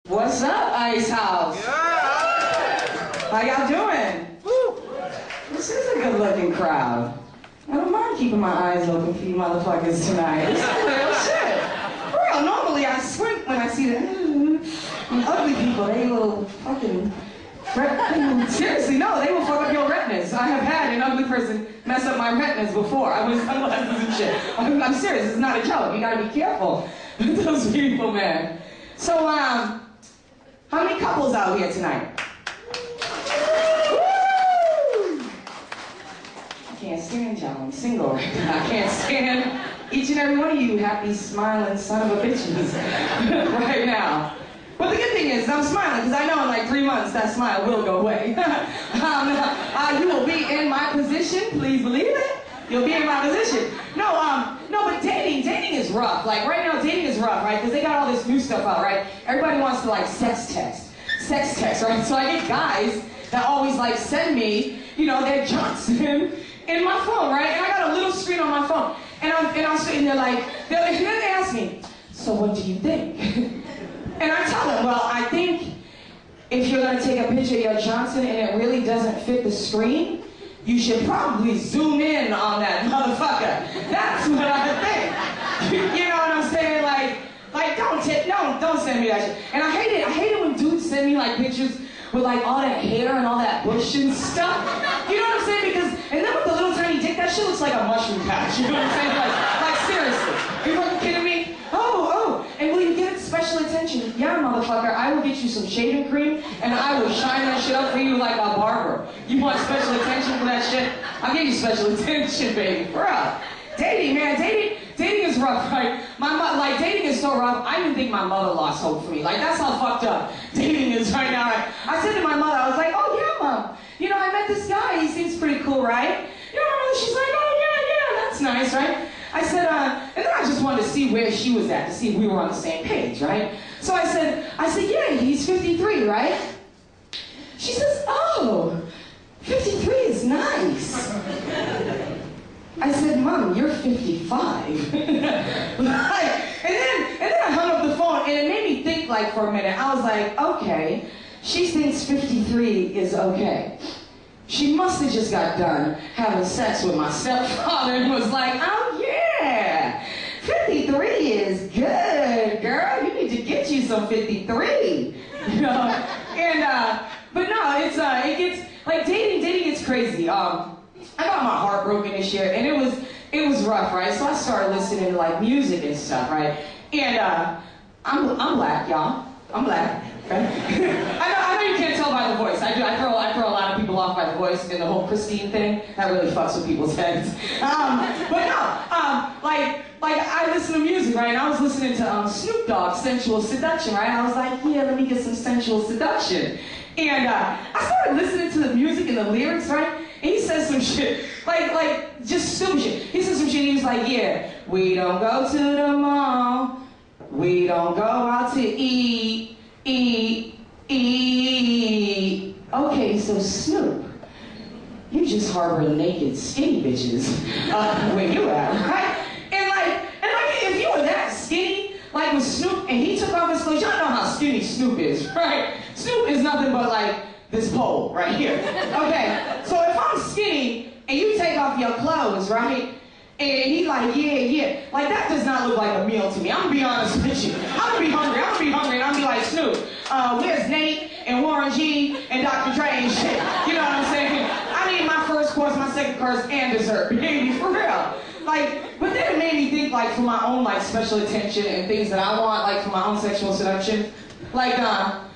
What's up, Ice House? Yeah. How y'all doing? Woo. This is a good-looking crowd. I don't mind keeping my eyes open for you motherfuckers tonight. This is real shit. For real, normally I squint when I see the ugly people. They will fucking... Seriously, no, they will fuck up your retinas. I have had an ugly person mess up my retinas before. I was sunglasses and shit. I'm serious, it's not a joke. You gotta be careful with those people, man. So, how many couples out here tonight? Woo! I can't stand y'all. I'm single right now. I can't stand each and every one of you happy, smiling son of a bitches right now. But the good thing is, I'm smiling because I know in like 3 months that smile will go away. You will be in my position, please believe it. You'll be in my position. No, but dating is rough. Like right now, dating is rough, right? Because they got all this new stuff out, right? Everybody wants to like sex text, right? So I get guys that always like send me, you know, their Johnson in my phone, right? And I got a little screen on my phone, and I'm sitting there like, then they ask me, so what do you think? And I tell them, well, I think if you're gonna take a picture of your Johnson and it really doesn't fit the screen, you should probably zoom in on that motherfucker. That's what I think. You know what I'm saying? Like don't send me that shit. And I hate it when dudes send me like pictures with like all that hair and all that bush and stuff. You know what I'm saying? And then with the little tiny dick, that shit looks like a mushroom patch. You know what I'm saying? Like seriously. You fucking kidding me? Oh, and will you give it special attention? Yeah, motherfucker, I will get you some shaving cream and I will shine that shit up for you like a barber. You want special attention for that shit? I'll give you special attention, baby. Bro, dating, man, dating is rough, right? Dating is so rough, I even think my mother lost hope for me. Like, that's how fucked up dating is right now, right? I said to my mother, I was like, oh yeah, Mom, you know, I met this guy, he seems pretty cool, right? You know, my mother, she's like, oh yeah, that's nice, right? I said, and then I just wanted to see where she was at, to see if we were on the same page, right? So I said, yeah, he's 53, right? She says, oh, 53 is nice. I said, Mom, you're 55. and then I hung up the phone, and it made me think like for a minute. I was like, okay, she thinks 53 is okay. She must have just got done having sex with my stepfather and was like, oh yeah, 53 is good, girl. You need to get you some 53. You know? And but no, it gets like dating gets crazy. I got my heart broken this year, and it was rough, right? So I started listening to like music and stuff, right? And I'm black, y'all. I'm black. Right? I know you can't tell by the voice. I throw a lot of people off by the voice and the whole Kristine thing. That really fucks with people's heads. But no, like I listen to music, right? And I was listening to Snoop Dogg, Sensual Seduction, right? I was like, yeah, let me get some sensual seduction. And I started listening to the music and the lyrics, right? And he says some shit, like just stupid shit. He said some shit, he was like, yeah, we don't go to the mall, we don't go out to eat. Okay, so Snoop, you just harbor naked skinny bitches where you at, right? And like, if you were that skinny, like with Snoop, and he took off his clothes, y'all know how skinny Snoop is, right? Snoop is nothing but like this pole right here. Okay, so if I'm skinny and you take off your clothes, right? And he's like, yeah. Like, that does not look like a meal to me. I'm gonna be honest with you. I'm gonna be hungry, and I'm gonna be like, Snoop, where's Nate and Warren G and Dr. Dre and shit? You know what I'm saying? I need my first course, my second course, and dessert, baby, for real. Like, but then it made me think, like, for my own, like, special attention and things that I want, like, for my own sexual seduction. Like,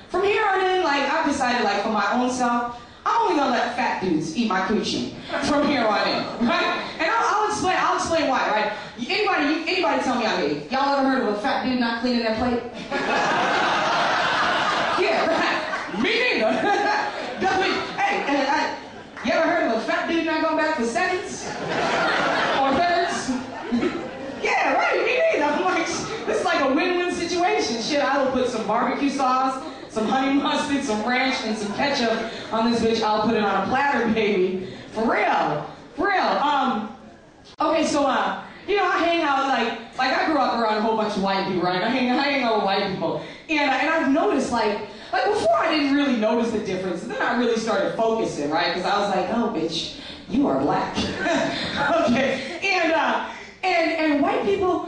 from here on in, like, I've decided, like, for my own self, I'm only gonna let fat dudes eat my coochie from here on in, right? And I'll explain why, right? Anybody tell me I'm gay? Y'all ever heard of a fat dude not cleaning their plate? Yeah, right. Me neither. Hey, you ever heard of a fat dude not going back for seconds? Or thirds? Yeah, right, me neither. I'm like, this is like a win-win situation. Shit, I will put some barbecue sauce, some honey mustard, some ranch, and some ketchup on this bitch. I'll put it on a platter, baby. For real. Okay, so you know, I hang out like I grew up around a whole bunch of white people, right? I hang out with white people, and I've noticed like before I didn't really notice the difference, and then I really started focusing, right? Because I was like, oh, bitch, you are black, okay? And white people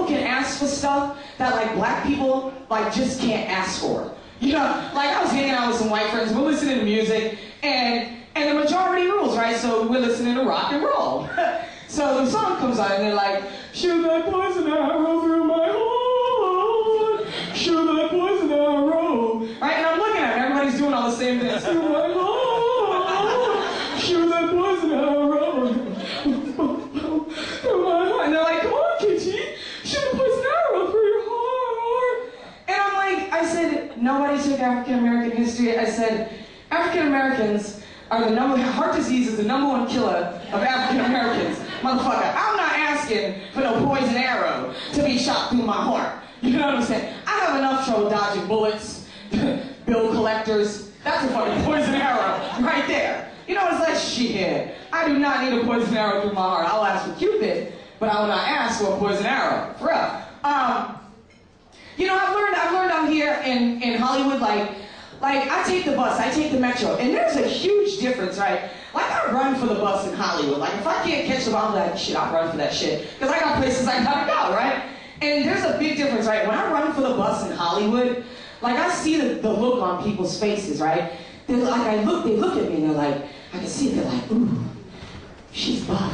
can ask for stuff that like black people like just can't ask for. You know, like I was hanging out with some white friends, we're listening to music, and the majority rules, right? So we're listening to rock and roll. So the song comes on and they're like, shoot that poison arrow through my heart, shoot that poison arrow. Right, and I'm looking at them, everybody's doing all the same things. Through my heart, shoot that poison arrow through my heart. And they're like, come on, Kitty, shoot a poison arrow through your heart. And I'm like, I said, nobody took African American history. I said, African Americans are the heart disease is the #1 killer of African Americans. Motherfucker, I'm not asking for no poison arrow to be shot through my heart. You know what I'm saying? I have enough trouble dodging bullets, bill collectors. That's a fucking poison arrow right there. You know, it's like, shit, I do not need a poison arrow through my heart. I'll ask for Cupid, but I will not ask for a poison arrow. For real. You know, I've learned out here in Hollywood, like I take the bus, I take the metro, and there's a huge difference, right? Like I run for the bus in Hollywood. Like if I can't catch the bus, I'm like, shit, I'll run for that shit. Because I got places I gotta go, right? And there's a big difference, right? When I run for the bus in Hollywood, like I see the look on people's faces, right? They're like, they look at me and they're like, I can see it, they're like, ooh, she's buff.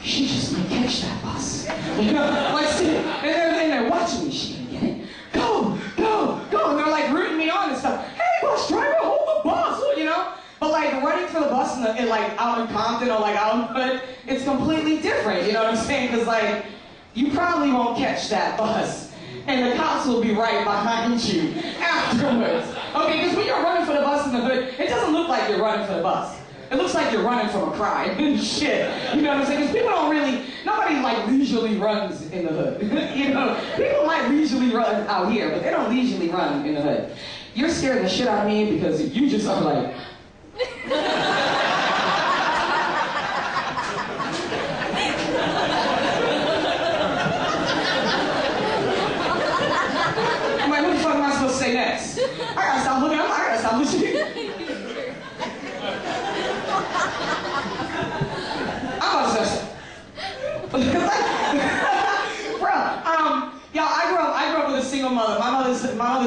She just might catch that bus. You know, like, see, and they're watching me, she gonna get it. Go, go, go. And they're like rooting me on and stuff. Hey, bus driver, hold the bus, you know? But like running for the bus in like out in Compton or like out in Hood, it's completely different, you know what I'm saying? Because like, you probably won't catch that bus. And the cops will be right behind you afterwards. Okay, because when you're running for the bus in the hood, it doesn't look like you're running for the bus. It looks like you're running from a crime and shit. You know what I'm saying? Because people don't really, nobody like leisurely runs in the hood. You know, people might leisurely run out here, but they don't leisurely run in the hood. You're scaring the shit out of me because you just are like, I'm like, what the fuck am I supposed to say next? I gotta stop looking, I gotta stop listening. Y'all, I grew up with a single mother. My mother's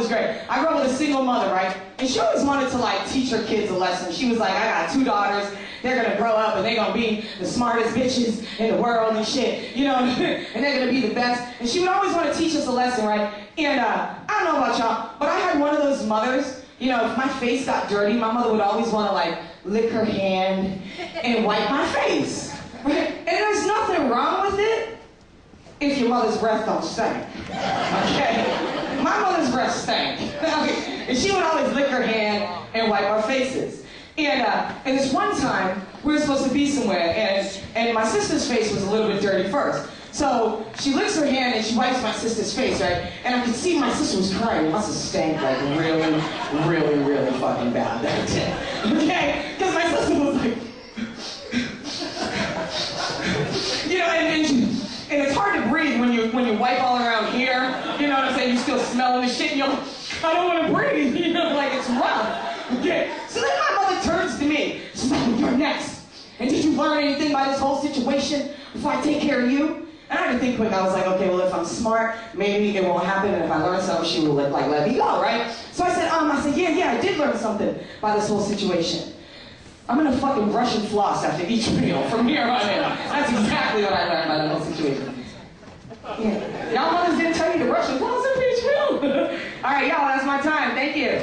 great. I grew up with a single mother, right? And she always wanted to like teach her kids a lesson. She was like, I got 2 daughters. They're gonna grow up and they're gonna be the smartest bitches in the world and shit, you know, and they're gonna be the best. And she would always want to teach us a lesson, right? And I don't know about y'all, but I had one of those mothers, you know, if my face got dirty, my mother would always want to like lick her hand and wipe my face, right? And there's nothing wrong with it if your mother's breath don't stink, okay? My mother's breath stank, and she would always lick her hand and wipe our faces. And this one time, we were supposed to be somewhere, and my sister's face was a little bit dirty first. So she licks her hand and she wipes my sister's face, right? And I could see my sister was crying. It must have stank like really, really, really fucking bad that day, okay? Because my sister was like, you know, and it's hard to breathe when you wipe all around here. You know what I'm saying? You're still smelling the shit, and you're like, I don't want to breathe. You know, like it's rough. Okay. So then my mother turns to me. She's like, you're next. And did you learn anything by this whole situation before I take care of you? And I had to think quick. I was like, okay, well, if I'm smart, maybe it won't happen. And if I learn something, she will let me go, right? So I said, yeah, I did learn something by this whole situation. I'm gonna fucking brush and floss after each meal from here on in. That's exactly what I learned by the whole situation. Yeah. Y'all mothers didn't tell you to brush and floss after each meal? All right, y'all, that's my time. Thank you.